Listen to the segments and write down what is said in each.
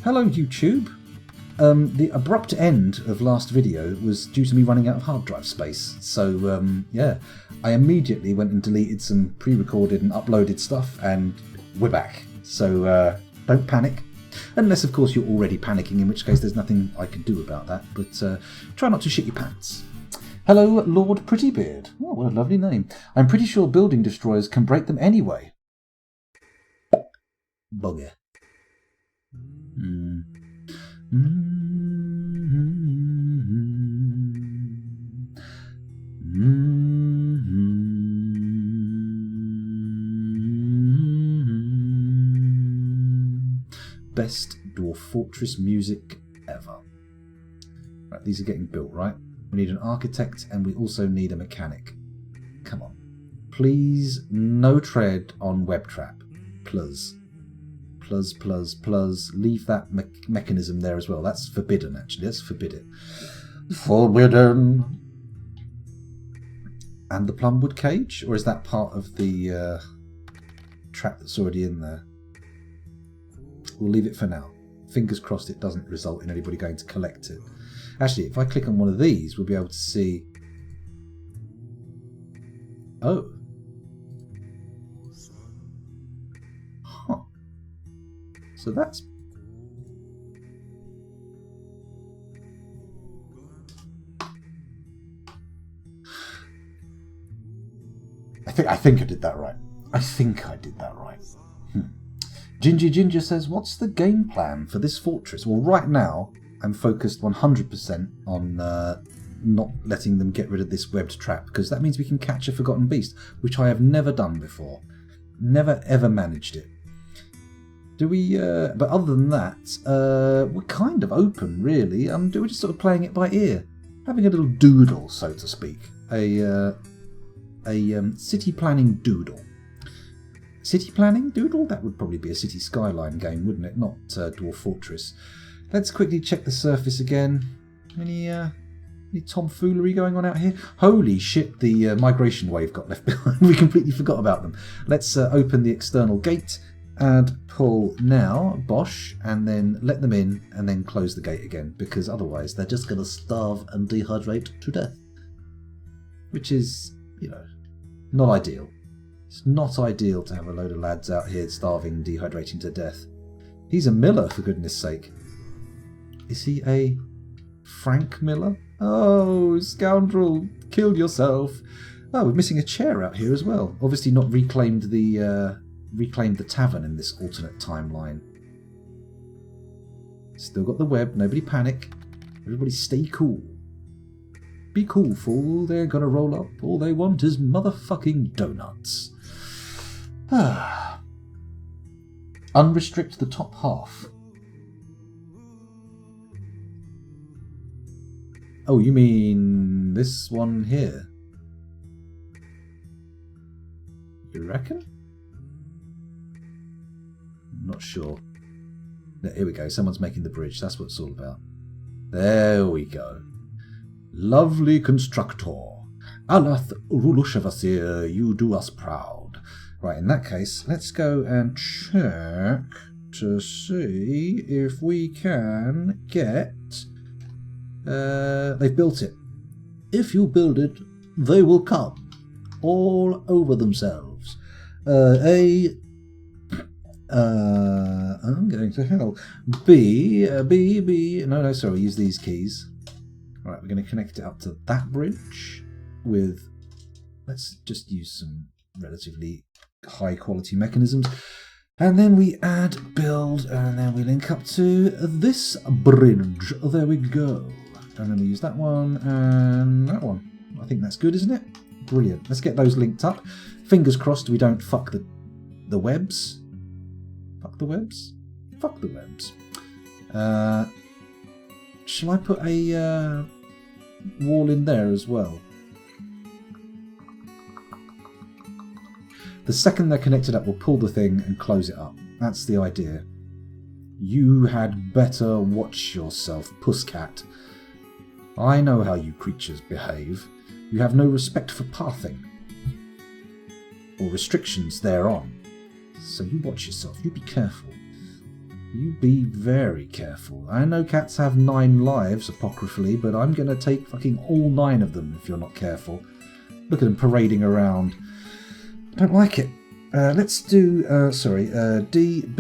Hello, YouTube. The abrupt end of last video was due to me running out of hard drive space. So, yeah, I immediately went and deleted some pre-recorded and uploaded stuff, and we're back. So, don't panic. Unless, of course, you're already panicking, in which case there's nothing I can do about that. But try not to shit your pants. Hello, Lord Prettybeard. Oh, what a lovely name. I'm pretty sure building destroyers can break them anyway. Bugger. Best Dwarf Fortress music ever. Right, these are getting built, right? We need an architect and we also need a mechanic. Come on. Please, no tread on web trap. Plus. Leave that mechanism there as well. That's forbidden, actually. Let's forbid it. Forbidden. And the plumwood cage? Or is that part of the trap that's already in there? We'll leave it for now. Fingers crossed it doesn't result in anybody going to collect it. Actually, if I click on one of these, we'll be able to see... Oh. Huh. So that's... I think I did that right. Ginger says, what's the game plan for this fortress? Well, right now, I'm focused 100% on not letting them get rid of this webbed trap, because that means we can catch a forgotten beast, which I have never done before. Never, ever managed it. Do we... but other than that, we're kind of open, really. We're just sort of playing it by ear. Having a little doodle, so to speak. A city planning doodle. City planning doodle? That would probably be a city skyline game, wouldn't it? Not Dwarf Fortress. Let's quickly check the surface again. Any tomfoolery going on out here? Holy shit, the migration wave got left behind. We completely forgot about them. Let's open the external gate and pull now, bosh, and then let them in and then close the gate again, because otherwise they're just going to starve and dehydrate to death. Which is, you know, not ideal. It's not ideal to have a load of lads out here starving and dehydrating to death. He's a miller, for goodness sake. Is he a Frank Miller? Oh, scoundrel, killed yourself. Oh, we're missing a chair out here as well. Obviously not reclaimed the tavern in this alternate timeline. Still got the web, nobody panic. Everybody stay cool. Be cool, fool, they're gonna roll up. All they want is motherfucking donuts. Unrestrict the top half. Oh, you mean this one here? You reckon? Not sure. Here we go, someone's making the bridge, that's what it's all about. There we go. Lovely constructor. Alath Rulushavasir, you do us proud. Right, in that case, let's go and check to see if we can get... they've built it. If you build it, they will come. All over themselves. I'm going to hell. B, no, sorry, use these keys. Right, we're going to connect it up to that bridge with... Let's just use some relatively high quality mechanisms. And then we add build, and then we link up to this bridge. There we go. And then we use that one and that one. I think that's good, isn't it? Brilliant. Let's get those linked up. Fingers crossed we don't fuck the webs. Fuck the webs? Fuck the webs. Shall I put a wall in there as well? The second they're connected up, we'll pull the thing and close it up. That's the idea. You had better watch yourself, pusscat. I know how you creatures behave. You have no respect for pathing or restrictions thereon. So you watch yourself. You be careful. You be very careful. I know cats have 9 lives, apocryphally, but I'm going to take fucking all 9 of them if you're not careful. Look at them parading around. I don't like it. Let's do, DBC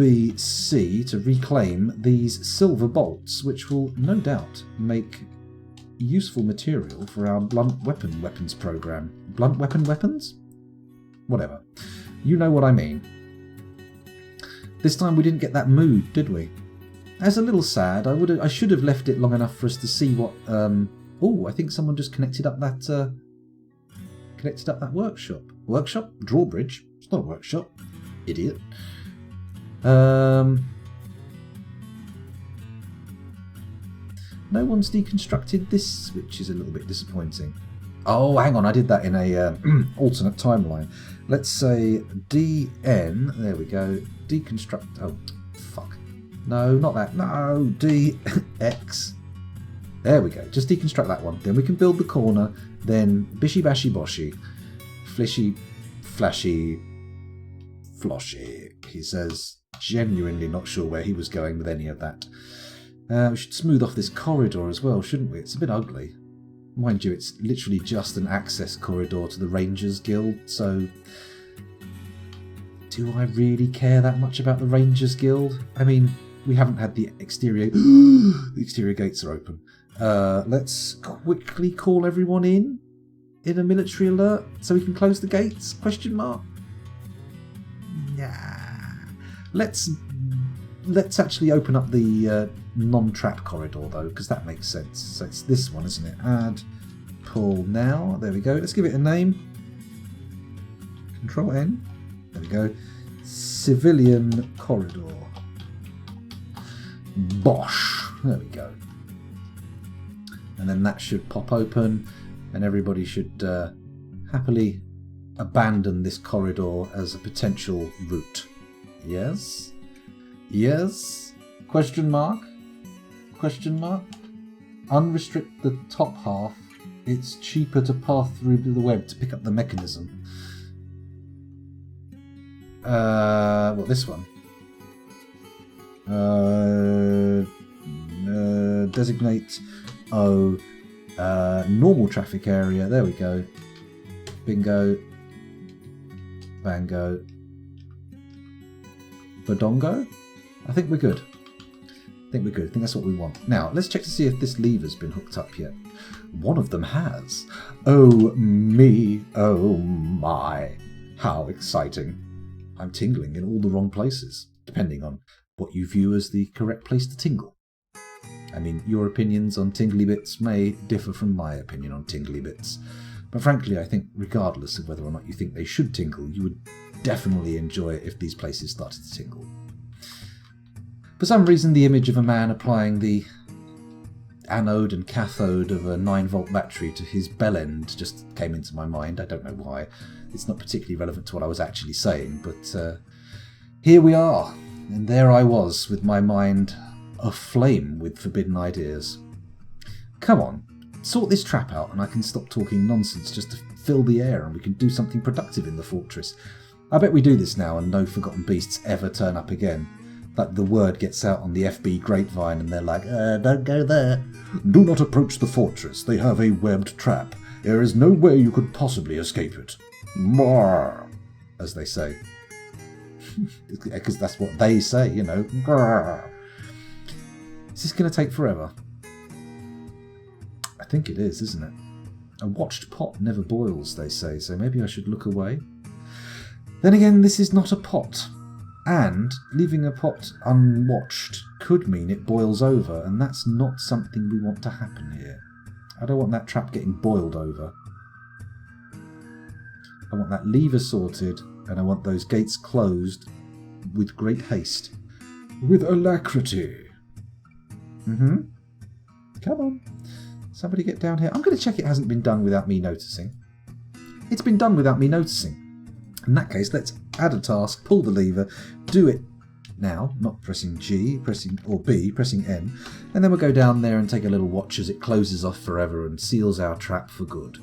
to reclaim these silver bolts, which will no doubt make useful material for our blunt weapons program. Blunt weapons? Whatever. You know what I mean. This time we didn't get that mood, did we? That's a little sad. I should have left it long enough for us to see what. Oh, I think someone just connected up that workshop. Workshop? Drawbridge. It's not a workshop. Idiot. No one's deconstructed this, which is a little bit disappointing. Oh, hang on, I did that in a alternate timeline. Let's say DN, there we go, deconstruct, oh, fuck. No, not that, no, DX. There we go, just deconstruct that one. Then we can build the corner, then bishy bashy boshy, flishy, flashy, floshy. He says, genuinely not sure where he was going with any of that. We should smooth off this corridor as well, shouldn't we? It's a bit ugly. Mind you, it's literally just an access corridor to the Rangers Guild, so do I really care that much about the Rangers Guild? I mean, we haven't had the exterior... the exterior gates are open. Let's quickly call everyone in a military alert so we can close the gates? Question mark? Nah. Let's actually open up the non-trap corridor, though, because that makes sense. So it's this one, isn't it? Add, pull now. There we go. Let's give it a name. Control N. There we go. Civilian corridor. Bosh. There we go. And then that should pop open, and everybody should happily abandon this corridor as a potential route. Yes? Yes? Question mark? Question mark? Unrestrict the top half. It's cheaper to pass through the web to pick up the mechanism. What, this one? Designate normal traffic area. There we go. Bingo. Bango. Badongo? I think we're good. I think that's what we want. Now, let's check to see if this lever's been hooked up yet. One of them has. Oh me, oh my. How exciting. I'm tingling in all the wrong places, depending on what you view as the correct place to tingle. I mean, your opinions on tingly bits may differ from my opinion on tingly bits. But frankly, I think regardless of whether or not you think they should tingle, you would definitely enjoy it if these places started to tingle. For some reason, the image of a man applying the anode and cathode of a 9-volt battery to his bell end just came into my mind. I don't know why. It's not particularly relevant to what I was actually saying, but here we are. And there I was, with my mind aflame with forbidden ideas. Come on, sort this trap out and I can stop talking nonsense just to fill the air and we can do something productive in the fortress. I bet we do this now and no forgotten beasts ever turn up again. Like the word gets out on the FB grapevine and they're like, don't go there. Do not approach the fortress. They have a webbed trap. There is no way you could possibly escape it. More, as they say. Because that's what they say, you know. Grrr. Is this going to take forever? I think it is, isn't it? A watched pot never boils, they say, so maybe I should look away. Then again, this is not a pot. And leaving a pot unwatched could mean it boils over, and that's not something we want to happen here. I don't want that trap getting boiled over. I want that lever sorted, and I want those gates closed with great haste. With alacrity. Come on. Somebody get down here. I'm going to check it hasn't been done without me noticing. It's been done without me noticing. In that case, let's add a task, pull the lever, do it now, not pressing G, or B, pressing N, and then we'll go down there and take a little watch as it closes off forever and seals our trap for good.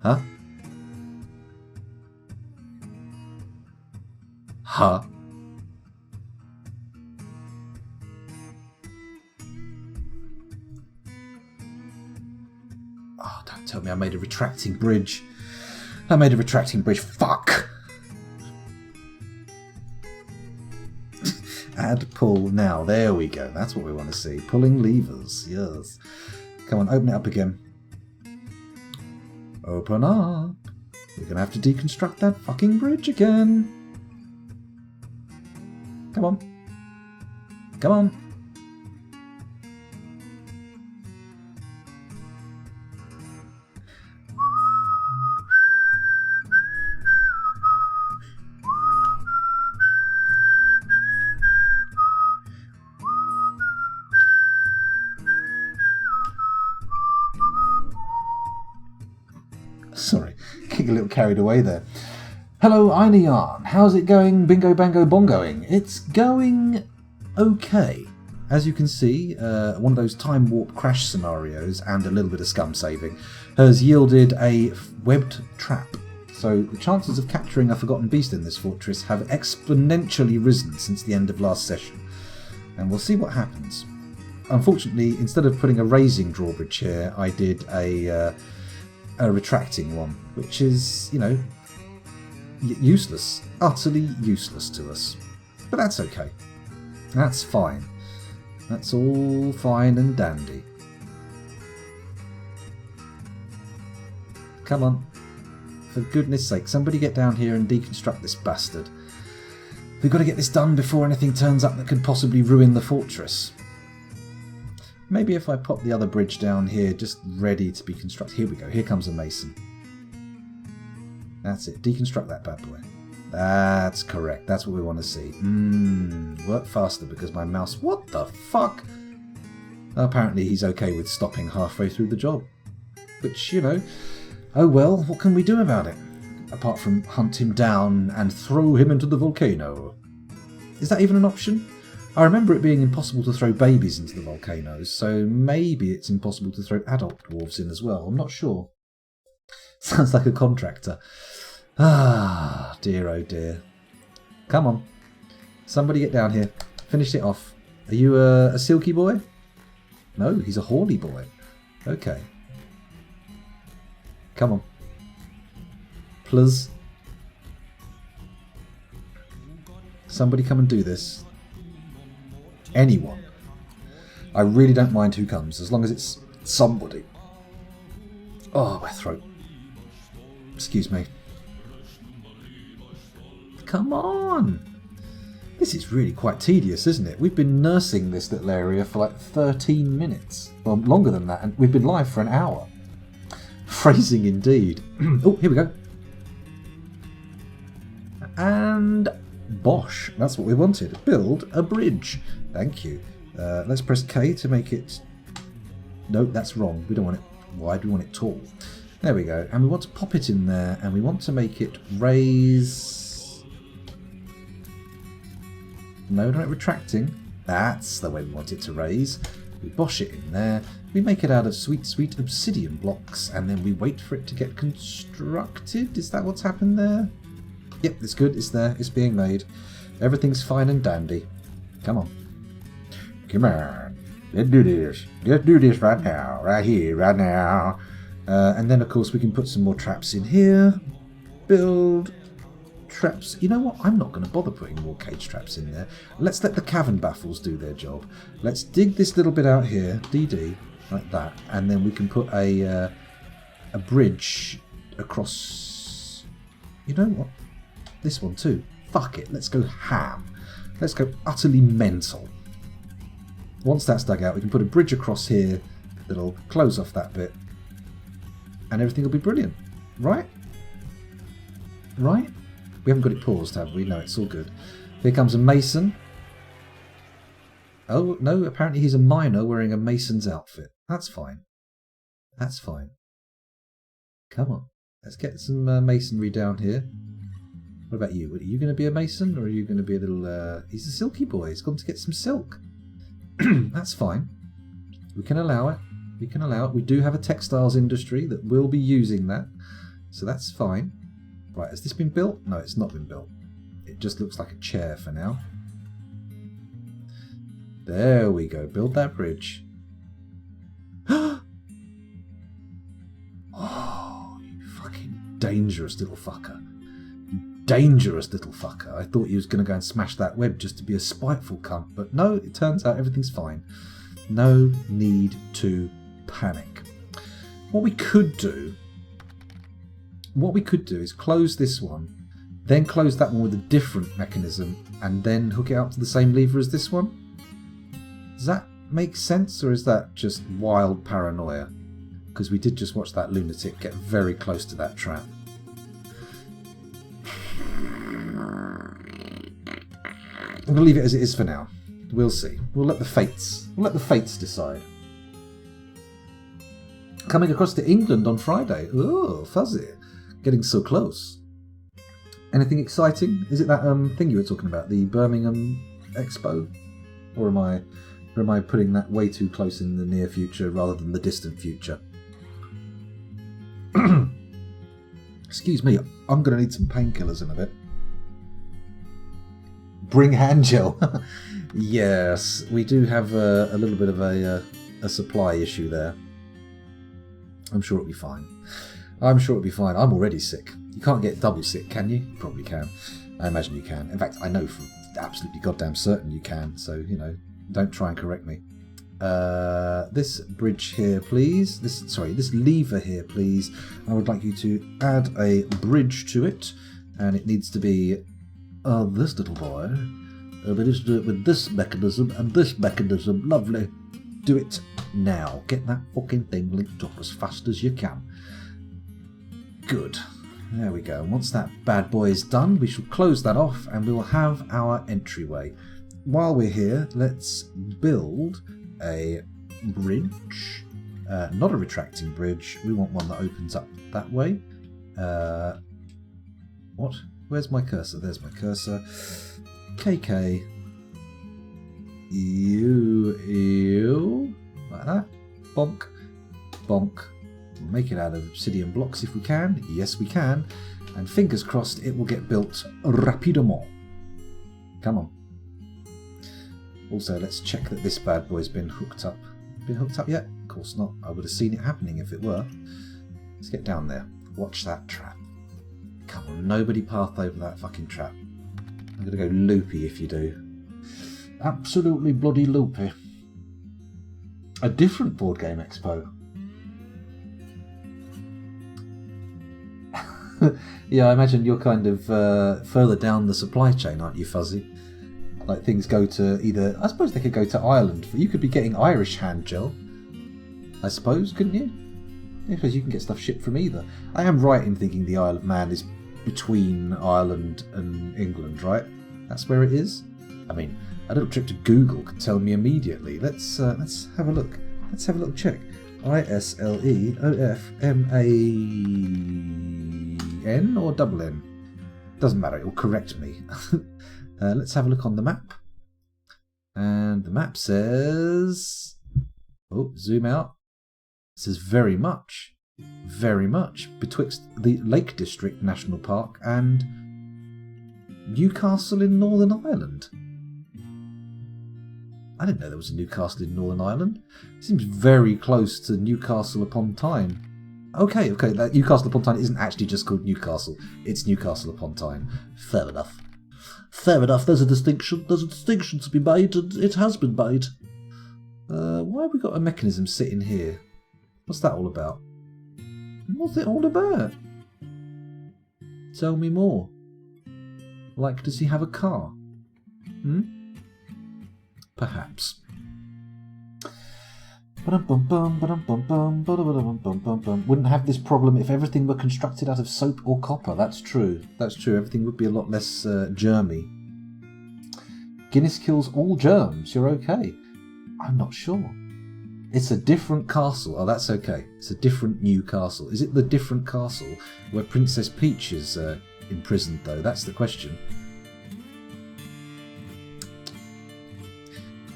Huh? Huh? tell me I made a retracting bridge. I made a retracting bridge. Fuck! Add pull now. There we go. That's what we want to see. Pulling levers. Yes. Come on, open it up again. Open up. We're going to have to deconstruct that fucking bridge again. Come on. Come on. Sorry, getting a little carried away there. Hello, Ineon. How's it going? Bingo, bango, bongoing. It's going okay. As you can see, one of those time warp crash scenarios and a little bit of scum saving has yielded a webbed trap. So the chances of capturing a forgotten beast in this fortress have exponentially risen since the end of last session. And we'll see what happens. Unfortunately, instead of putting a raising drawbridge here, I did a retracting one, which is, you know, useless. Utterly useless to us. But that's okay. That's fine. That's all fine and dandy. Come on. For goodness sake, somebody get down here and deconstruct this bastard. We've got to get this done before anything turns up that could possibly ruin the fortress. Maybe if I pop the other bridge down here, just ready to be constructed. Here we go. Here comes a mason. That's it. Deconstruct that bad boy. That's correct. That's what we want to see. Work faster because my mouse... What the fuck? Apparently he's okay with stopping halfway through the job. Which, you know... Oh well, what can we do about it? Apart from hunt him down and throw him into the volcano. Is that even an option? I remember it being impossible to throw babies into the volcanoes, so maybe it's impossible to throw adult dwarves in as well. I'm not sure. Sounds like a contractor. Ah, dear oh dear. Come on. Somebody get down here. Finish it off. Are you a silky boy? No, he's a horny boy. Okay. Come on. Please. Somebody come and do this. Anyone. I really don't mind who comes, as long as it's somebody. Oh, my throat. Excuse me. Come on! This is really quite tedious, isn't it? We've been nursing this little area for like 13 minutes. Well, longer than that, and we've been live for an hour. Phrasing indeed. Oh, here we go. And bosh, that's what we wanted. Build a bridge. Thank you. Let's press K to make it... No, that's wrong. We don't want it wide, we want it tall. There we go. And we want to pop it in there, and we want to make it raise... No, not retracting. That's the way we want it to raise. We bosh it in there. We make it out of sweet, sweet obsidian blocks, and then we wait for it to get constructed. Is that what's happened there? Yep, it's good. It's there. It's being made. Everything's fine and dandy. Come on. Come on. Let's do this. Let's do this right now. Right here. Right now. And then, of course, we can put some more traps in here. Build traps. You know what? I'm not going to bother putting more cage traps in there. Let's let the cavern baffles do their job. Let's dig this little bit out here. DD. Like that. And then we can put a bridge across... You know what? This one too. Fuck it. Let's go ham. Let's go utterly mental. Once that's dug out, we can put a bridge across here that'll close off that bit. And everything will be brilliant. Right? Right? We haven't got it paused, have we? No, it's all good. Here comes a mason. Oh, no, apparently he's a miner wearing a mason's outfit. That's fine. That's fine. Come on. Let's get some masonry down here. What about you? Are you going to be a mason, or are you going to be a little... He's a silky boy. He's gone to get some silk. That's fine. We can allow it. We can allow it. We do have a textiles industry that will be using that. So that's fine. Right, has this been built? No, it's not been built. It just looks like a chair for now. There we go. Build that bridge. Oh, dangerous little fucker. You dangerous little fucker. I thought he was going to go and smash that web just to be a spiteful cunt, but no, it turns out everything's fine. No need to panic. What we could do is close this one, then close that one with a different mechanism, and then hook it up to the same lever as this one. Does that make sense, or is that just wild paranoia? Because we did just watch that lunatic get very close to that trap. I'm going to leave it as it is for now. We'll see. We'll let the fates decide. Coming across to England on Friday. Oh, fuzzy. Getting so close. Anything exciting? Is it that thing you were talking about, the Birmingham Expo? Or am I putting that way too close in the near future rather than the distant future? Excuse me, I'm going to need some painkillers in a bit. Bring hand gel. Yes, we do have a little bit of a supply issue there. I'm sure it'll be fine. I'm I'm already sick. You can't get double sick, can you? Probably can. I imagine you can. In fact, I know for absolutely goddamn certain you can. So, don't try and correct me. This bridge here, please. This lever here, please. I would like you to add a bridge to it. And it needs to be this little boy. We need to do it with this mechanism and this mechanism. Lovely. Do it now. Get that fucking thing linked up as fast as you can. Good. There we go. And once that bad boy is done, we shall close that off and we will have our entryway. While we're here, let's build a bridge. Not a retracting bridge. We want one that opens up that way. What? Where's my cursor? There's my cursor. KK. You. Like that. Bonk. Bonk. We'll make it out of obsidian blocks if we can. Yes, we can. And fingers crossed it will get built rapidement. Come on. Also, let's check that this bad boy's been hooked up. Been hooked up yet? Of course not. I would have seen it happening if it were. Let's get down there. Watch that trap. Come on, nobody path over that fucking trap. I'm going to go loopy if you do. Absolutely bloody loopy. A different board game expo. Yeah, I imagine you're kind of further down the supply chain, aren't you, Fuzzy? Like things go to either... I suppose they could go to Ireland. You could be getting Irish hand gel. I suppose, couldn't you? Yeah, because you can get stuff shipped from either. I am right in thinking the Isle of Man is between Ireland and England, right? That's where it is? I mean, a little trip to Google could tell me immediately. Let's have a look. Let's have a little check. ISLEOFMAN or double N? Doesn't matter, it will correct me. Let's have a look on the map. And the map says... Oh, zoom out. It says very much betwixt the Lake District National Park and Newcastle in Northern Ireland. I didn't know there was a Newcastle in Northern Ireland. It seems very close to Newcastle upon Tyne. Okay, that Newcastle upon Tyne isn't actually just called Newcastle. It's Newcastle upon Tyne. Fair enough. There's a distinction. There's a distinction to be made, and it has been made. Why have we got a mechanism sitting here? What's that all about? What's it all about? Tell me more. Like, does he have a car? Perhaps. Wouldn't have this problem if everything were constructed out of soap or copper. That's true. Everything would be a lot less germy. Guinness kills all germs. You're okay. I'm not sure. It's a different castle. Oh, that's okay. It's a different new castle. Is it the different castle where Princess Peach is imprisoned, though? That's the question.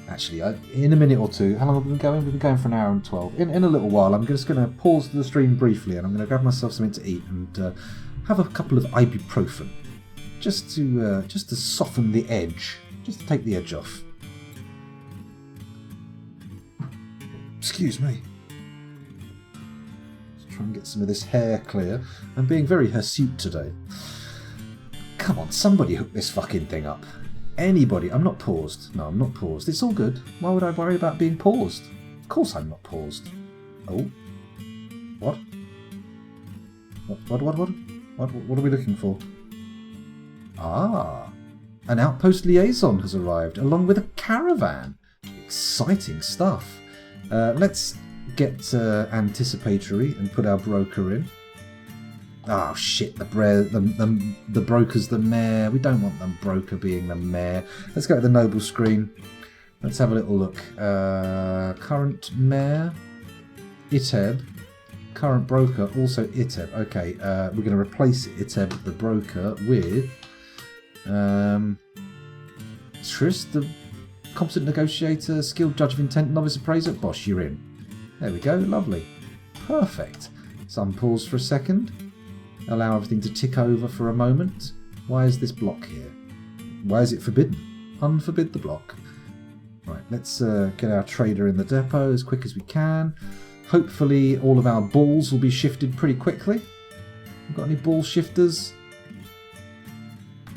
Actually, in a minute or two, how long have we been going? We've been going for an hour and 12. In a little while, I'm just going to pause the stream briefly and I'm going to grab myself something to eat and have a couple of ibuprofen. Just to soften the edge. Just to take the edge off. Excuse me. Let's Try and get some of this hair clear. I'm being very hirsute today. Come on, somebody hook this fucking thing up. Anybody. I'm not paused. No, I'm not paused. It's all good. Why would I worry about being paused? Of course I'm not paused. Oh. What? What are we looking for? Ah. An outpost liaison has arrived, along with a caravan. Exciting stuff. Let's get anticipatory and put our broker in. Oh shit, the broker's the mayor. We don't want the broker being the mayor. Let's go to the noble screen. Let's have a little look. Current mayor, Iteb. Current broker, also Iteb. Okay, we're going to replace Iteb, the broker, with Tris, the competent negotiator, skilled judge of intent, novice appraiser. Bosh, you're in. There we go, lovely. Perfect. So unpause for a second. Allow everything to tick over for a moment. Why is this block here? Why is it forbidden? Unforbid the block. Right, let's get our trader in the depot as quick as we can. Hopefully all of our balls will be shifted pretty quickly. Got any ball shifters?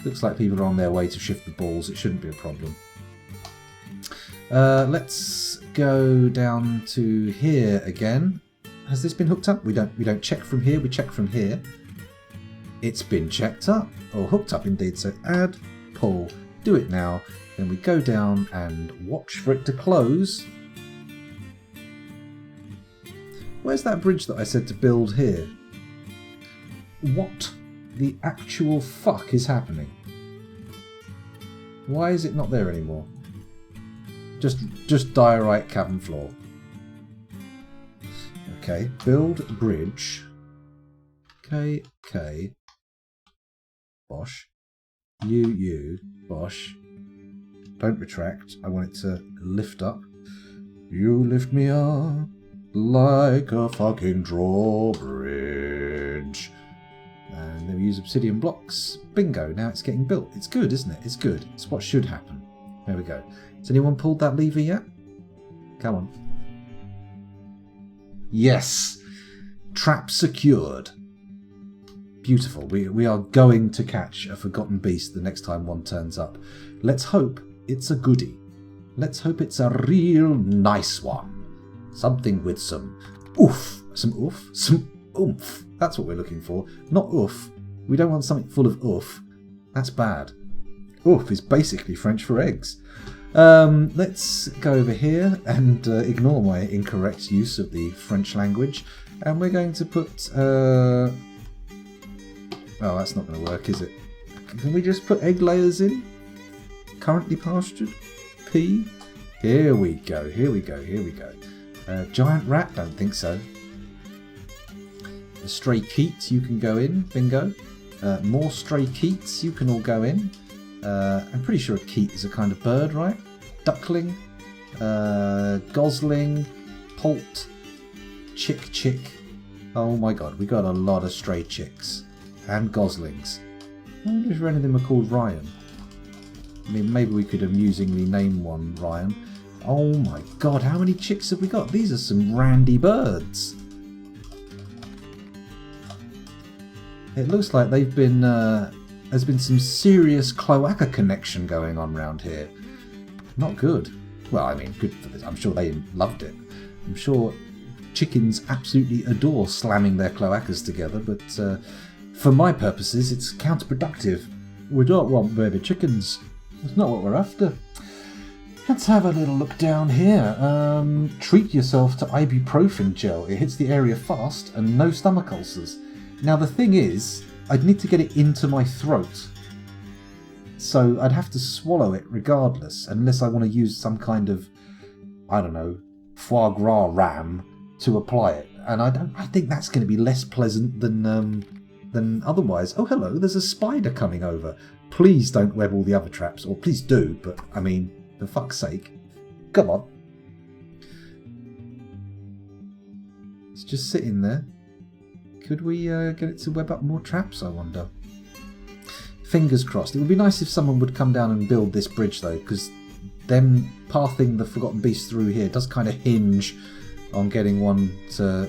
Looks like people are on their way to shift the balls. It shouldn't be a problem. Let's go down to here again. Has this been hooked up? We don't check from here. We check from here. It's been checked up or hooked up indeed. So add, pull, do it now. Then we go down and watch for it to close. Where's that bridge that I said to build here? What the actual fuck is happening? Why is it not there anymore? Just diorite cavern floor. Okay, build bridge. K. Bosh. U. Bosh. Don't retract. I want it to lift up. You lift me up like a fucking drawbridge. And then we use obsidian blocks. Bingo, now it's getting built. It's good, isn't it? It's good. It's what should happen. There we go. Has anyone pulled that lever yet? Come on. Yes! Trap secured. Beautiful. We are going to catch a forgotten beast the next time one turns up. Let's hope it's a goodie. Let's hope it's a real nice one. Something with some oof. Some oof? Some oomph. That's what we're looking for. Not oof. We don't want something full of oof. That's bad. Oof is basically French for eggs. Let's go over here and ignore my incorrect use of the French language. And we're going to put... Oh, that's not going to work, is it? Can we just put egg layers in? Currently pastured? P? Here we go. Giant rat? Don't think so. A stray keat, you can go in. Bingo. More stray keats, you can all go in. I'm pretty sure a keat is a kind of bird, right? Duckling. Gosling. Poult. Chick. Oh my god, we got a lot of stray chicks. And goslings. I wonder if any of them are called Ryan. I mean, maybe we could amusingly name one Ryan. Oh my god, how many chicks have we got? These are some randy birds. It looks like they've been, there's been some serious cloaca connection going on around here. Not good. Well, I mean, good for this. I'm sure they loved it. I'm sure chickens absolutely adore slamming their cloacas together, but for my purposes, it's counterproductive. We don't want baby chickens. That's not what we're after. Let's have a little look down here. Treat yourself to ibuprofen gel. It hits the area fast and no stomach ulcers. Now the thing is, I'd need to get it into my throat. So I'd have to swallow it regardless, unless I want to use some kind of, I don't know, foie gras ram to apply it. And I think that's going to be less pleasant than otherwise. Oh, hello, there's a spider coming over. Please don't web all the other traps, or please do, but I mean, for fuck's sake. Come on. It's just sitting there. Could we get it to web up more traps, I wonder? Fingers crossed. It would be nice if someone would come down and build this bridge, though, because them pathing the Forgotten Beast through here does kind of hinge on getting one to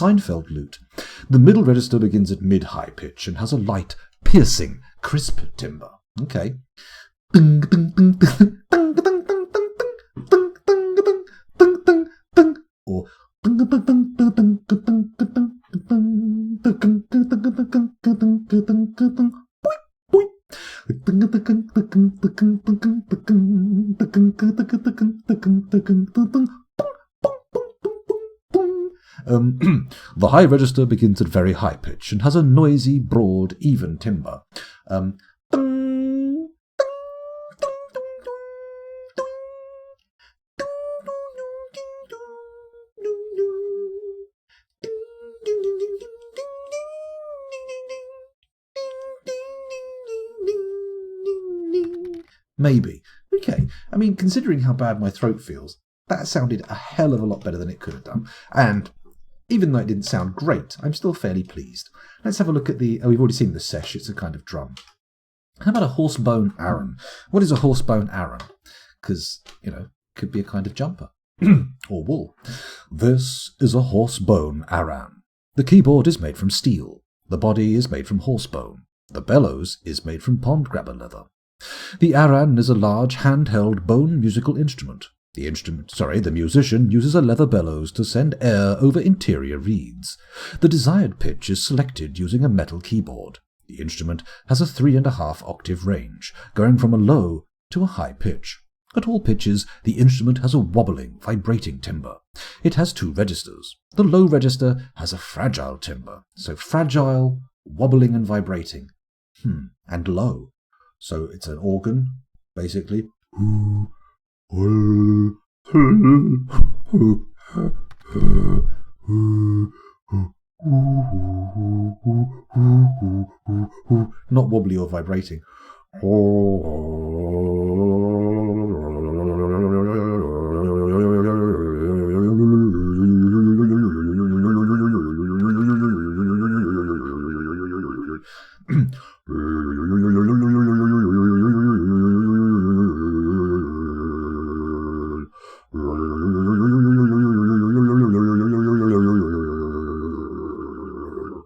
Seinfeld lute. The middle register begins at mid-high pitch and has a light, piercing, crisp timbre. Okay. Or the high register begins at very high pitch and has a noisy, broad, even timbre. Maybe. Okay. I mean, considering how bad my throat feels, that sounded a hell of a lot better than it could have done. And even though it didn't sound great, I'm still fairly pleased. Let's have a look at the... Oh, we've already seen the sesh. It's a kind of drum. How about a horsebone aran? What is a horsebone aran? Because, could be a kind of jumper. Or wool. This is a horsebone aran. The keyboard is made from steel. The body is made from horsebone. The bellows is made from pond grabber leather. The aran is a large handheld bone musical instrument. The musician uses a leather bellows to send air over interior reeds. The desired pitch is selected using a metal keyboard. The instrument has a 3.5 octave range, going from a low to a high pitch. At all pitches, the instrument has a wobbling, vibrating timbre. It has 2 registers. The low register has a fragile timbre, so fragile, wobbling and vibrating. And low. So it's an organ, basically. Not wobbly or vibrating.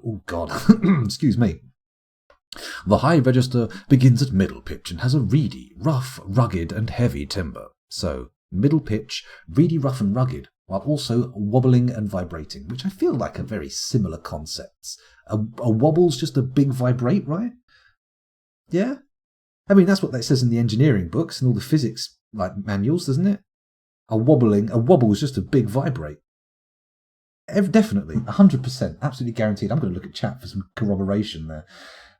Oh God, excuse me. The high register begins at middle pitch and has a reedy, rough, rugged and heavy timbre. So, middle pitch, reedy, rough and rugged, while also wobbling and vibrating, which I feel like are very similar concepts. A wobble's just a big vibrate, right? Yeah? I mean, that's what that says in the engineering books and all the physics manuals, doesn't it? A wobble is just a big vibrate. Definitely, 100%, absolutely guaranteed. I'm going to look at chat for some corroboration there.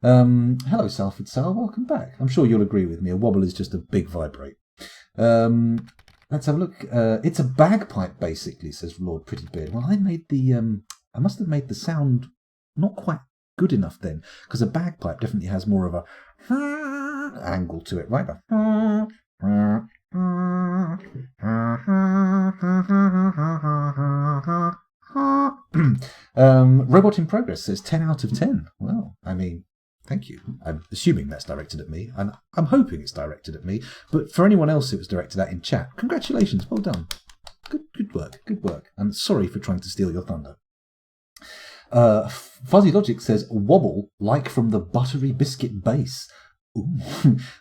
Hello, Salford Sal, welcome back. I'm sure you'll agree with me. A wobble is just a big vibrate. Let's have a look. It's a bagpipe, basically, says Lord Prettybeard. Well, I must have made the sound not quite good enough then, because a bagpipe definitely has more of a angle to it, right? Robot in Progress says 10 out of 10. Well, I mean, thank you. I'm assuming that's directed at me, and I'm hoping it's directed at me, but for anyone else it was directed at in chat, congratulations, well done. Good work. I'm sorry for trying to steal your thunder. Fuzzy Logic says, wobble like from the buttery biscuit base. Ooh,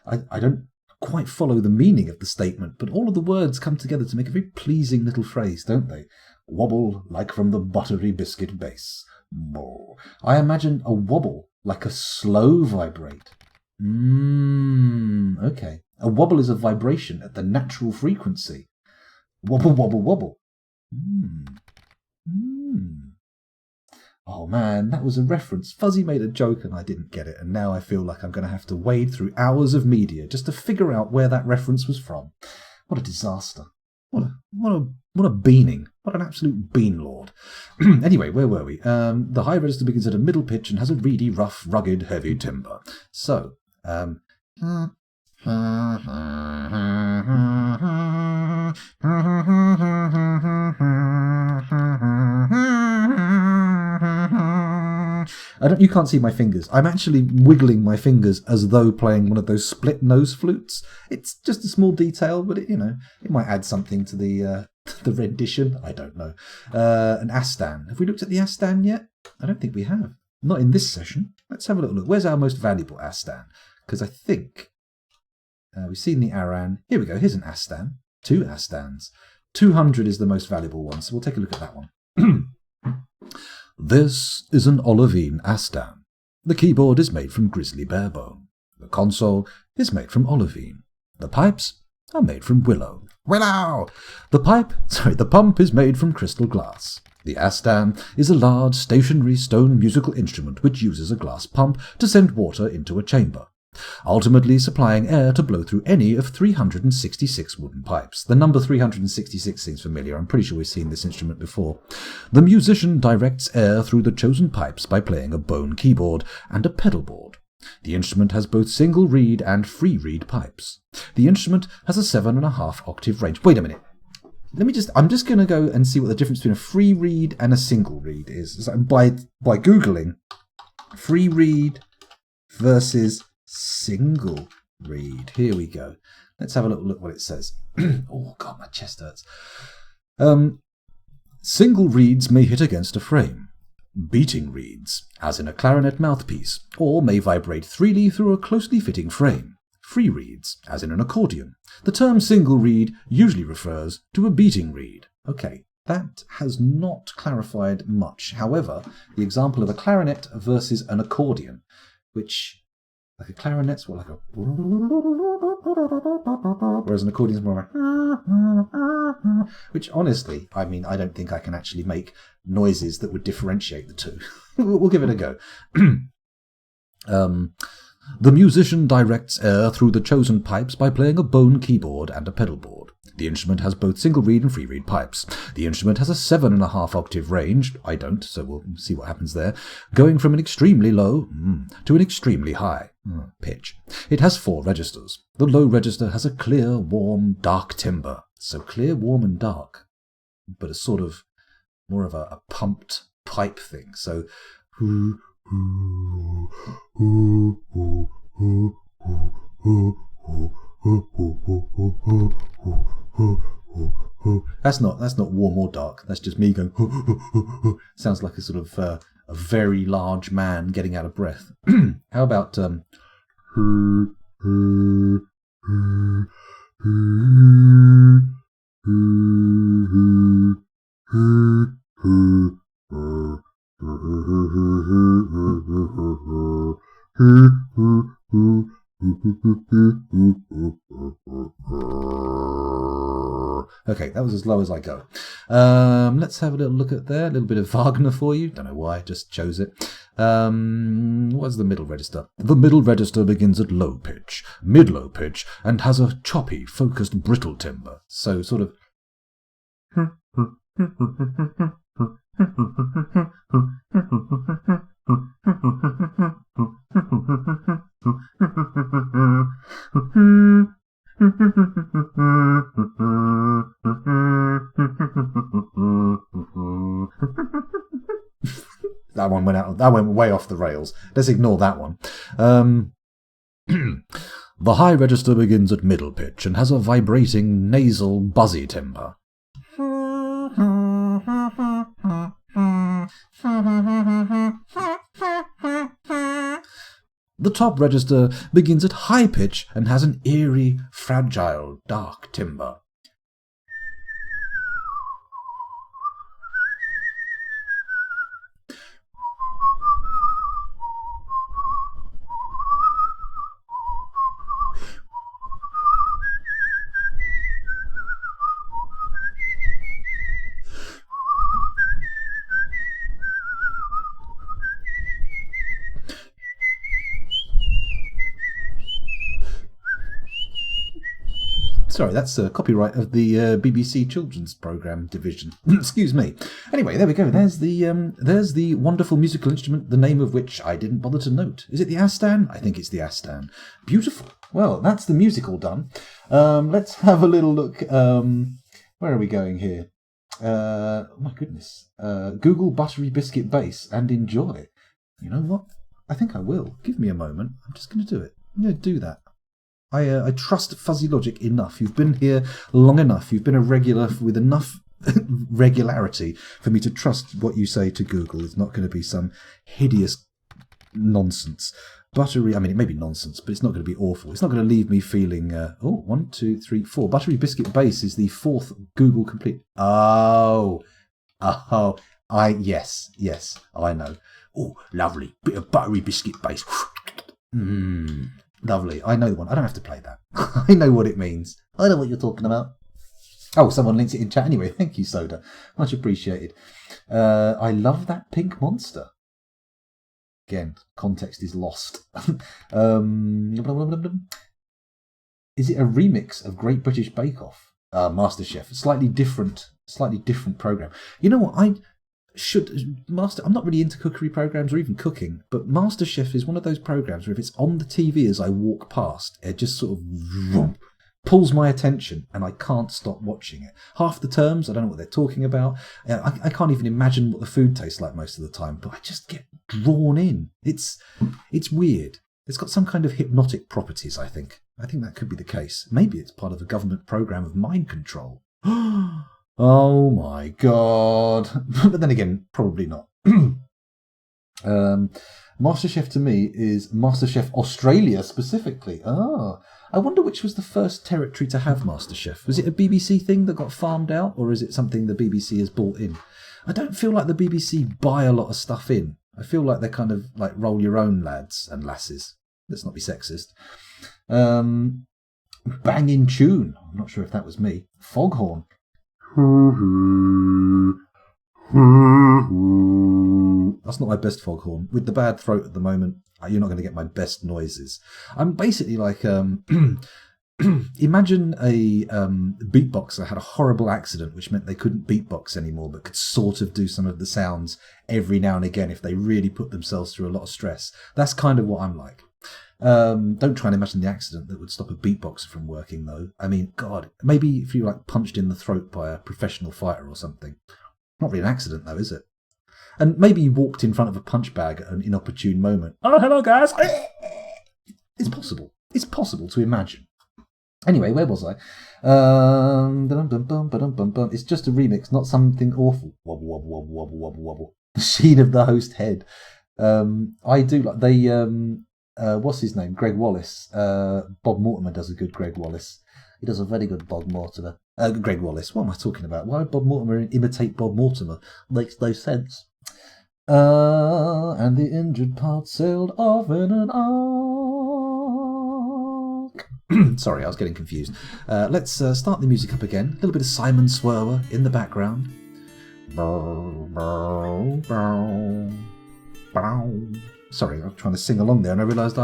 I don't quite follow the meaning of the statement, but all of the words come together to make a very pleasing little phrase, don't they? Wobble like from the buttery biscuit base. I imagine a wobble like a slow vibrate. Okay. A wobble is a vibration at the natural frequency. Wobble, wobble, wobble. Oh man, that was a reference. Fuzzy made a joke and I didn't get it, and now I feel like I'm going to have to wade through hours of media just to figure out where that reference was from. What a disaster. What a beaning. What an absolute beanlord. Anyway, where were we? The high register begins at a middle pitch and has a reedy, rough, rugged, heavy timbre. So, you can't see my fingers. I'm actually wiggling my fingers as though playing one of those split nose flutes. It's just a small detail, but it might add something to the The rendition? I don't know. An Astan. Have we looked at the Astan yet? I don't think we have. Not in this session. Let's have a little look. Where's our most valuable Astan? Because I think we've seen the Aran. Here we go. Here's an Astan. 2 Astans. 200 is the most valuable one, so we'll take a look at that one. This is an olivine Astan. The keyboard is made from grizzly bear bone. The console is made from olivine. The pipes are made from willow. Willow! The pump is made from crystal glass. The Astan is a large stationary stone musical instrument which uses a glass pump to send water into a chamber, ultimately supplying air to blow through any of 366 wooden pipes. The number 366 seems familiar. I'm pretty sure we've seen this instrument before. The musician directs air through the chosen pipes by playing a bone keyboard and a pedal board. The instrument has both single reed and free reed pipes. The instrument has a 7.5 octave range. Wait a minute. I'm just going to go and see what the difference between a free reed and a single reed is. By Googling free reed versus single reed. Here we go. Let's have a little look what it says. Oh, God, my chest hurts. Single reeds may hit against a frame. Beating reeds, as in a clarinet mouthpiece, or may vibrate freely through a closely fitting frame. Free reeds, as in an accordion. The term single reed usually refers to a beating reed. Okay, that has not clarified much. However, the example of a clarinet versus an accordion, which, like a clarinet's more like a... whereas an accordion's more like... which, honestly, I mean, I don't think I can actually make noises that would differentiate the two. We'll give it a go. The musician directs air through the chosen pipes by playing a bone keyboard and a pedal board. The instrument has both single reed and free reed pipes. The instrument has a 7.5 octave range. I don't, so we'll see what happens there. Going from an extremely low to an extremely high pitch. It has 4 registers. The low register has a clear, warm, dark timbre. So clear, warm, and dark, but a sort of more of a pumped pipe thing. So that's not warm or dark. That's just me going. Sounds like a sort of a very large man getting out of breath. How about Okay, that was as low as I go. Let's have a little look at there. A little bit of Wagner for you. Don't know why, just chose it. What's the middle register? The middle register begins at low pitch, mid-low pitch, and has a choppy, focused, brittle timbre. So sort of... That one went out. That went way off the rails. Let's ignore that one. The high register begins at middle pitch and has a vibrating, nasal, buzzy timbre. The top register begins at high pitch and has an eerie, fragile, dark timbre. Sorry, that's a copyright of the BBC Children's Programme division. Excuse me. Anyway, there we go. There's the wonderful musical instrument, the name of which I didn't bother to note. Is it the Astan? I think it's the Astan. Beautiful. Well, that's the music all done. Let's have a little look. Where are we going here? My goodness. Google buttery biscuit bass and enjoy. You know what? I think I will. Give me a moment. I'm just going to do it. I'm going to do that. I trust fuzzy logic enough. You've been here long enough. You've been a regular with enough regularity for me to trust what you say to Google. It's not going to be some hideous nonsense. Buttery, I mean, it may be nonsense, but it's not going to be awful. It's not going to leave me feeling, 1, 2, 3, 4. Buttery Biscuit Base is the 4th Google complete. Yes, I know. Oh, lovely. Bit of Buttery Biscuit Base. Lovely. I know the one. I don't have to play that. I know what it means. I know what you're talking about. Oh, someone links it in chat anyway. Thank you, Soda. Much appreciated. I love that pink monster. Again, context is lost. Is it a remix of Great British Bake Off? MasterChef. Slightly different program. You know what? I'm not really into cookery programs or even cooking, but MasterChef is one of those programs where if it's on the TV as I walk past, it just sort of pulls my attention and I can't stop watching it. Half the terms, I don't know what they're talking about. I can't even imagine what the food tastes like most of the time, but I just get drawn in. It's weird. It's got some kind of hypnotic properties, I think. I think that could be the case. Maybe it's part of a government program of mind control. Oh my God. But then again, probably not. MasterChef to me is MasterChef Australia specifically. I wonder which was the first territory to have MasterChef. Was it a BBC thing that got farmed out, or is it something the BBC has bought in? I don't feel like the BBC buy a lot of stuff in. I feel like they're kind of like roll your own lads and lasses. Let's not be sexist. Banging tune. I'm not sure if that was me. Foghorn. That's not my best foghorn. With the bad throat at the moment, you're not going to get my best noises. I'm basically like, imagine a beatboxer had a horrible accident, which meant they couldn't beatbox anymore, but could sort of do some of the sounds every now and again if they really put themselves through a lot of stress. That's kind of what I'm like. Don't try and imagine the accident that would stop a beatboxer from working, though. I mean, God, maybe if you like punched in the throat by a professional fighter or something. Not really an accident, though, is it? And maybe you walked in front of a punch bag at an inopportune moment. Oh, hello, guys. It's possible. It's possible to imagine. Anyway, where was I? It's just a remix, not something awful. Wobble, wobble, wobble, wobble, wobble, wobble. The sheen of the host head. I do like what's his name? Greg Wallace. Bob Mortimer does a good Greg Wallace. He does a very good Bob Mortimer. Greg Wallace. What am I talking about? Why would Bob Mortimer imitate Bob Mortimer? Makes no sense. And the injured part sailed off in an ark. Sorry, I was getting confused. Let's start the music up again. A little bit of Simon Swerwer in the background. Sorry, I was trying to sing along there and I realised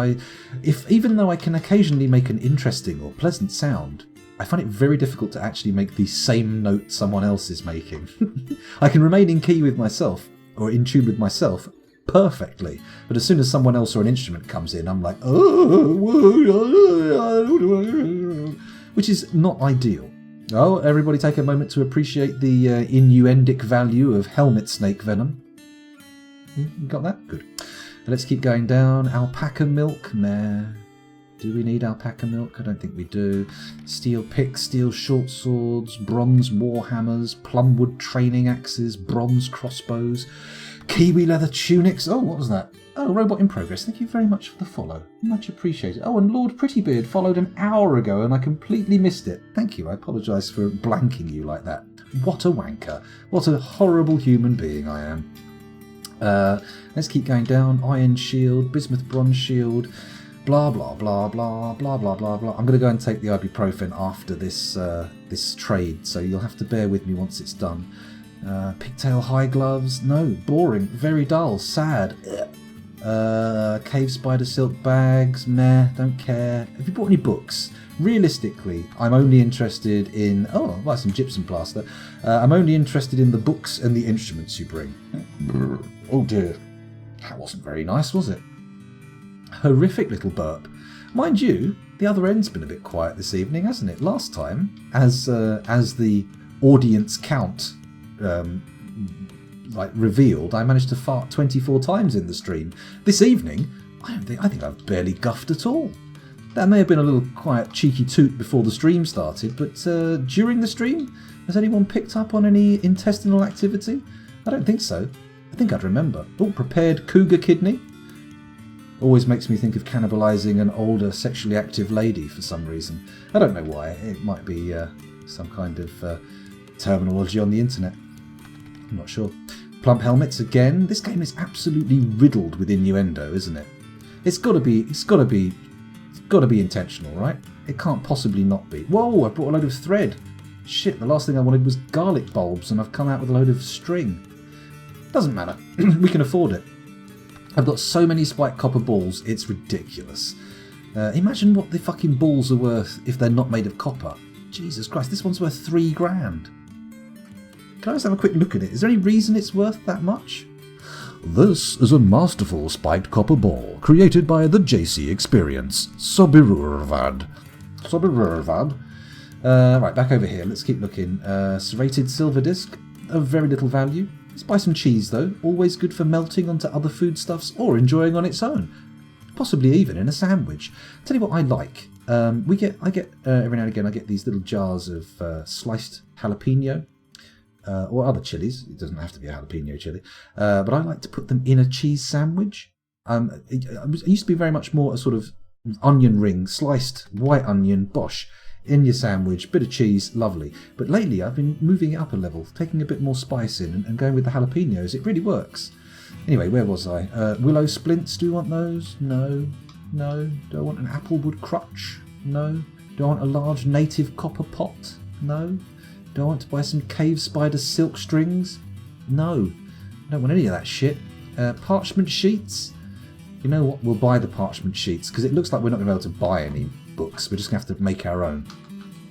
even though I can occasionally make an interesting or pleasant sound, I find it very difficult to actually make the same note someone else is making. I can remain in key with myself, or in tune with myself, perfectly, but as soon as someone else or an instrument comes in, I'm like, which is not ideal. Oh, everybody take a moment to appreciate the innuendic value of helmet snake venom. You got that? Good. Let's keep going down. Alpaca milk? Meh. Do we need alpaca milk? I don't think we do. Steel picks, steel short swords, bronze warhammers, plumwood training axes, bronze crossbows, kiwi leather tunics. Oh, what was that? Oh, Robot in Progress. Thank you very much for the follow. Much appreciated. Oh, and Lord Prettybeard followed an hour ago and I completely missed it. Thank you. I apologise for blanking you like that. What a wanker. What a horrible human being I am. Let's keep going down. Iron shield, bismuth bronze shield, blah blah blah blah blah blah blah blah. I'm going to go and take the ibuprofen after this trade, so you'll have to bear with me once it's done. Pigtail high gloves, no, boring, very dull, sad. Cave spider silk bags, meh, don't care. Have you bought any books? Realistically, I'm only interested in... Oh, I'll buy some gypsum plaster. I'm only interested in the books and the instruments you bring. Oh dear. That wasn't very nice, was it? Horrific little burp. Mind you, the other end's been a bit quiet this evening, hasn't it? Last time, as the audience count revealed, I managed to fart 24 times in the stream. This evening, I think I've barely guffed at all. That may have been a little quiet cheeky toot before the stream started, but during the stream, has anyone picked up on any intestinal activity? I don't think so. I think I'd remember. Oh, prepared cougar kidney. Always makes me think of cannibalising an older sexually active lady for some reason. I don't know why. It might be some kind of terminology on the internet. I'm not sure. Plump helmets again. This game is absolutely riddled with innuendo, isn't it? It's got to be intentional, right? It can't possibly not be. Whoa! I brought a load of thread. Shit! The last thing I wanted was garlic bulbs, and I've come out with a load of string. Doesn't matter. We can afford it. I've got so many spiked copper balls, it's ridiculous. Imagine what the fucking balls are worth if they're not made of copper. Jesus Christ! This one's worth $3 grand. Can I just have a quick look at it? Is there any reason it's worth that much? This is a masterful spiked copper ball created by the JC Experience. Sobirurvad. Right, back over here. Let's keep looking. Serrated silver disc, of very little value. Let's buy some cheese though. Always good for melting onto other foodstuffs or enjoying on its own. Possibly even in a sandwich. Tell you what I like. I get every now and again I get these little jars of sliced jalapeno. Or other chilies. It doesn't have to be a jalapeno chili. But I like to put them in a cheese sandwich. I used to be very much more a sort of onion ring, sliced white onion, bosh, in your sandwich, bit of cheese, lovely. But lately I've been moving it up a level, taking a bit more spice in and going with the jalapenos. It really works. Anyway, where was I? Willow splints, do you want those? No. No. Do I want an applewood crutch? No. Do I want a large native copper pot? No. Do I want to buy some cave spider silk strings? No. I don't want any of that shit. Parchment sheets? You know what? We'll buy the parchment sheets because it looks like we're not going to be able to buy any books. We're just going to have to make our own.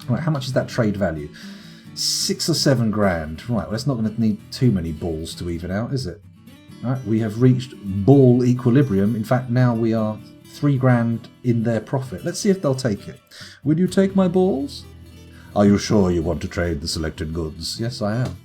Right, how much is that trade value? 6 or 7 grand. Right, well, that's not going to need too many balls to even out, is it? Right, we have reached ball equilibrium. In fact, now we are 3 grand in their profit. Let's see if they'll take it. Will you take my balls? Are you sure you want to trade the selected goods? Yes, I am.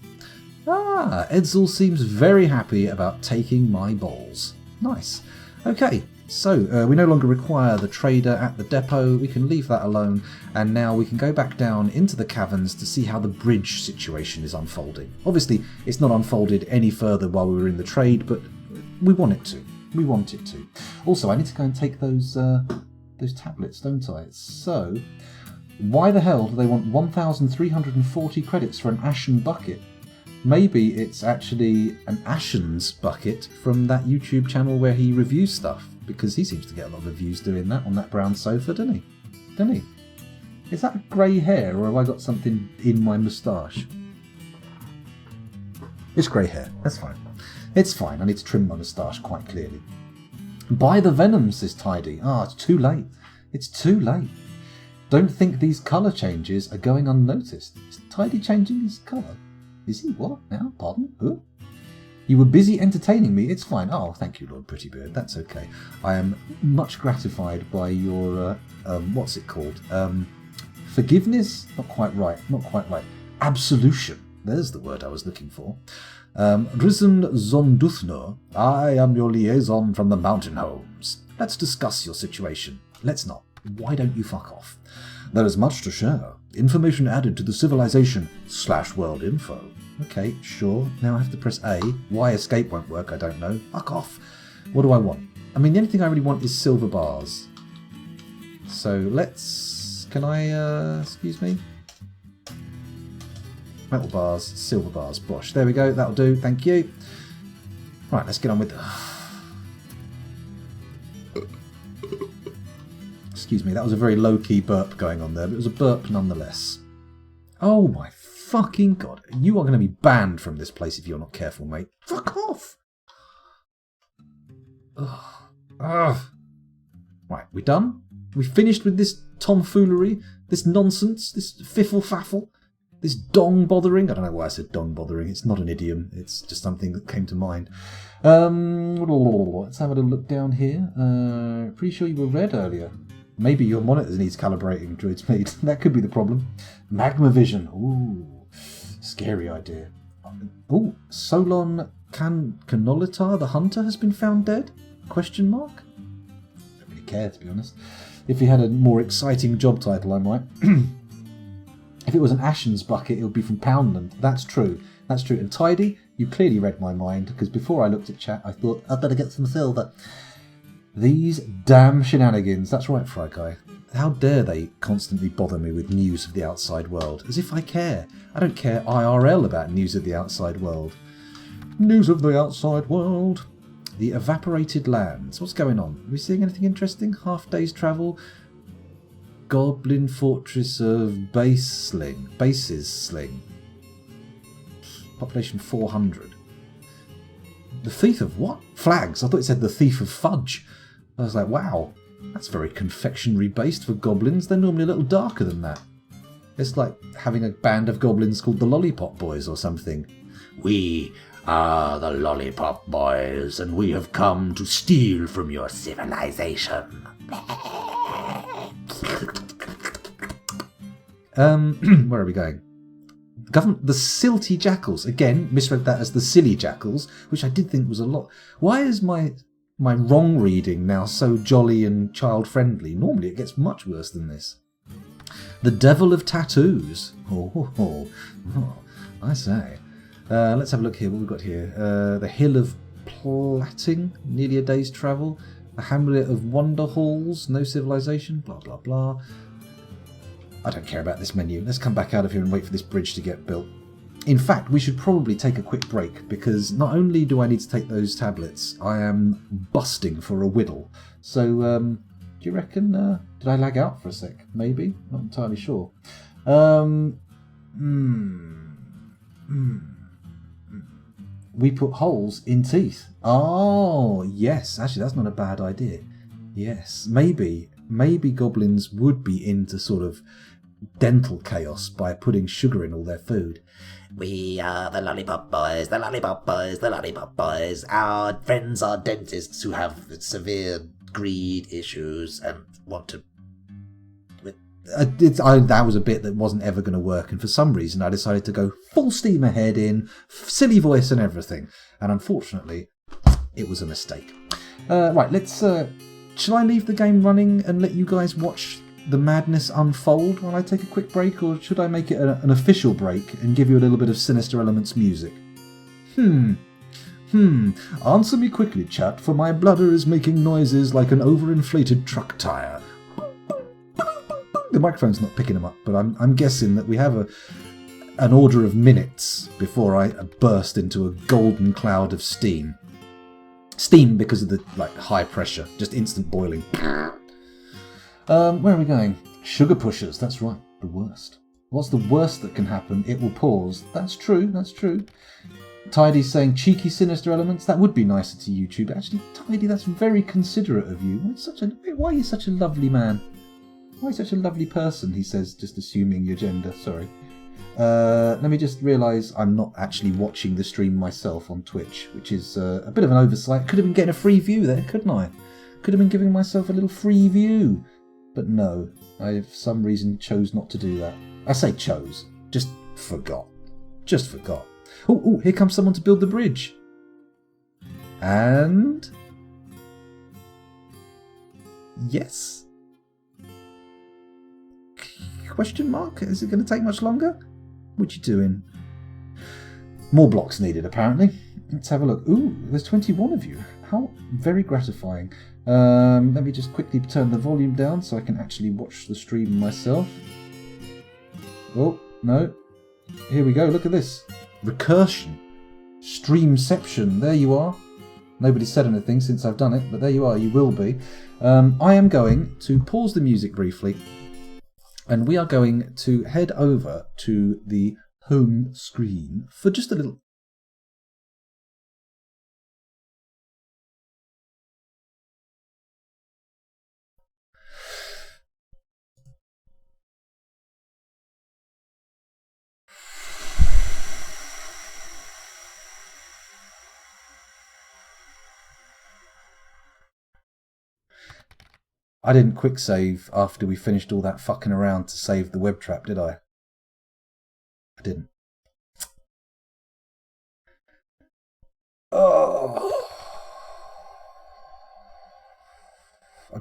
Ah, Edsel seems very happy about taking my balls. Nice. Okay, so we no longer require the trader at the depot. We can leave that alone. And now we can go back down into the caverns to see how the bridge situation is unfolding. Obviously, it's not unfolded any further while we were in the trade, but we want it to. We want it to. Also, I need to go and take those tablets, don't I? So, why the hell do they want 1,340 credits for an ashen bucket? Maybe it's actually an Ashen's bucket from that YouTube channel where he reviews stuff, because he seems to get a lot of views doing that on that brown sofa, doesn't he? Doesn't he? Is that grey hair, or have I got something in my moustache? It's grey hair. That's fine. It's fine. I need to trim my moustache quite clearly. Buy the Venom, says Tidy. Ah, it's too late. It's too late. Don't think these colour changes are going unnoticed. Is Tidy changing his colour? Is he? What? Now? Pardon? Who? You were busy entertaining me. It's fine. Oh, thank you, Lord Prettybeard. That's okay. I am much gratified by your, what's it called? Forgiveness? Not quite right. Not quite right. Absolution. There's the word I was looking for. Risen Zonduthno, I am your liaison from the mountain homes. Let's discuss your situation. Let's not. Why don't you fuck off? There is much to share. Information added to the civilization / world info. Okay, sure. Now I have to press A. Why escape won't work, I don't know. Fuck off. What do I want? I mean, the only thing I really want is silver bars. So let's... Can I, excuse me? Metal bars, silver bars. Bosh. There we go. That'll do. Thank you. Right, let's get on with... Excuse me, that was a very low-key burp going on there, but it was a burp nonetheless. Oh my fucking god. You are going to be banned from this place if you're not careful, mate. Fuck off! Ugh. Ugh. Right, we done? We finished with this tomfoolery? This nonsense? This fiffle-faffle? This dong bothering? I don't know why I said dong bothering. It's not an idiom. It's just something that came to mind. Let's have a little look down here. Pretty sure you were red earlier. Maybe your monitor needs calibrating, Druid Speed. That could be the problem. Magma Vision. Ooh, scary idea. Ooh, Solon Canolita, the hunter, has been found dead? Question mark? Don't really care, to be honest. If he had a more exciting job title, I might. If it was an Ashen's bucket, it would be from Poundland. That's true. That's true. And Tidy, you clearly read my mind, because before I looked at chat, I thought, I'd better get some silver. These damn shenanigans. That's right, Fry Guy. How dare they constantly bother me with news of the outside world? As if I care. I don't care IRL about news of the outside world. News of the outside world. The evaporated lands. What's going on? Are we seeing anything interesting? Half day's travel. Goblin Fortress of Bases Sling. Population 400. The Thief of what? Flags. I thought it said the Thief of Fudge. I was like, wow, that's very confectionery based for goblins. They're normally a little darker than that. It's like having a band of goblins called the Lollipop Boys or something. We are the Lollipop Boys, and we have come to steal from your civilization. Where are we going? The Silty Jackals. Again, misread that as the Silly Jackals, which I did think was a lot. Why is my wrong reading now so jolly and child-friendly? Normally it gets much worse than this. The Devil of Tattoos. Oh, I say. Let's have a look here. What we've got here. The Hill of Platting. Nearly a day's travel. The Hamlet of Wonder Halls. No civilization. Blah, blah, blah. I don't care about this menu. Let's come back out of here and wait for this bridge to get built. In fact, we should probably take a quick break, because not only do I need to take those tablets, I am busting for a whittle. So, do you reckon, did I lag out for a sec? Maybe? Not entirely sure. We put holes in teeth. Oh, yes. Actually, that's not a bad idea. Yes. Maybe goblins would be into sort of dental chaos by putting sugar in all their food. We are the Lollipop Boys, the Lollipop Boys, the Lollipop Boys. Our friends are dentists who have severe greed issues and want to... that was a bit that wasn't ever going to work, and for some reason I decided to go full steam ahead in silly voice and everything, and unfortunately it was a mistake. Right, let's... shall I leave the game running and let you guys watch the madness unfold while I take a quick break, or should I make it an official break and give you a little bit of Sinister Elements music? Answer me quickly, chat, for my bladder is making noises like an overinflated truck tyre. The microphone's not picking them up, but I'm guessing that we have an order of minutes before I burst into a golden cloud of steam. Steam because of the high pressure, just instant boiling. Where are we going? Sugar pushers, that's right, the worst. What's the worst that can happen? It will pause. That's true, that's true. Tidy's saying cheeky Sinister Elements. That would be nicer to YouTube. Actually, Tidy, that's very considerate of you. Why are you such a lovely man? Why are you such a lovely person, he says, just assuming your gender. Sorry. Let me just realise I'm not actually watching the stream myself on Twitch, which is a bit of an oversight. Could have been getting a free view there, couldn't I? Could have been giving myself a little free view. But no, I for some reason chose not to do that. I say chose, just forgot. Just forgot. Oh, here comes someone to build the bridge. And... yes? Question mark? Is it going to take much longer? What you doing? More blocks needed, apparently. Let's have a look. Ooh, there's 21 of you. How very gratifying. Let me just quickly turn the volume down so I can actually watch the stream myself. Oh, no. Here we go. Look at this. Recursion. Streamception. There you are. Nobody's said anything since I've done it, but there you are. You will be. I am going to pause the music briefly, and we are going to head over to the home screen for just a little... I didn't quick save after we finished all that fucking around to save the web trap, did I? I didn't. Oh.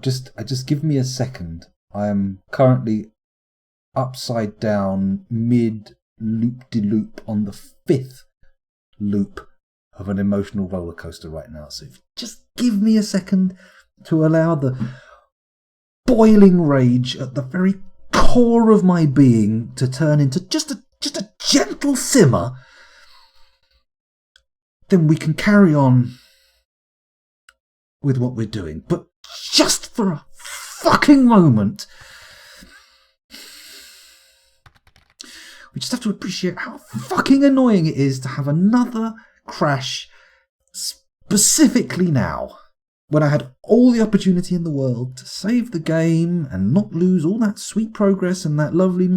just give me a second. I am currently upside down, mid loop-de-loop on the 5th loop of an emotional roller coaster right now. So just give me a second to allow the boiling rage at the very core of my being to turn into just a gentle simmer. Then we can carry on with what we're doing. But just for a fucking moment, we just have to appreciate how fucking annoying it is to have another crash, specifically now, when I had all the opportunity in the world to save the game and not lose all that sweet progress and that lovely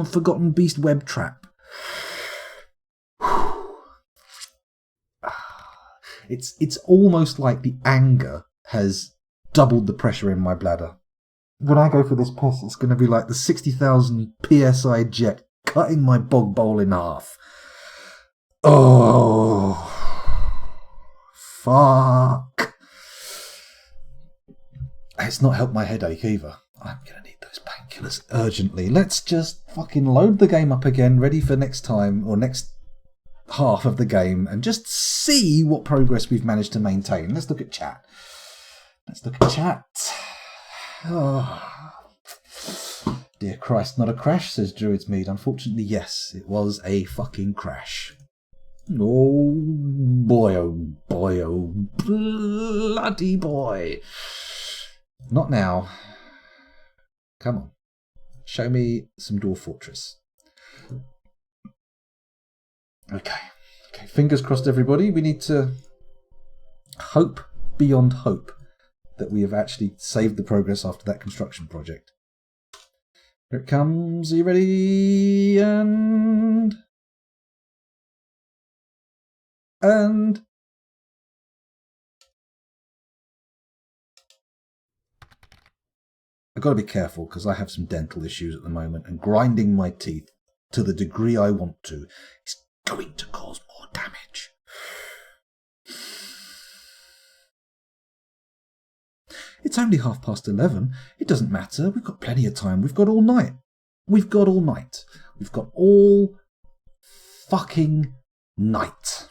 forgotten beast web trap. It's almost like the anger has doubled the pressure in my bladder. When I go for this piss, it's going to be like the 60,000 PSI jet cutting my bog bowl in half. Oh, fuck. It's not helped my headache either. I'm going to need those painkillers urgently. Let's just fucking load the game up again, ready for next time, or next half of the game, and just see what progress we've managed to maintain. Let's look at chat. Oh. Dear Christ, not a crash, says Druid's Mead. Unfortunately, yes, it was a fucking crash. Oh boy, oh bloody boy. Not now. Come on. Show me some Dwarf Fortress. Okay, fingers crossed, everybody. We need to hope beyond hope that we have actually saved the progress after that construction project. Here it comes. Are you ready? And I've got to be careful because I have some dental issues at the moment, and grinding my teeth to the degree I want to is going to cause more damage. It's only 11:30. It doesn't matter. We've got plenty of time. We've got all night. We've got all fucking night.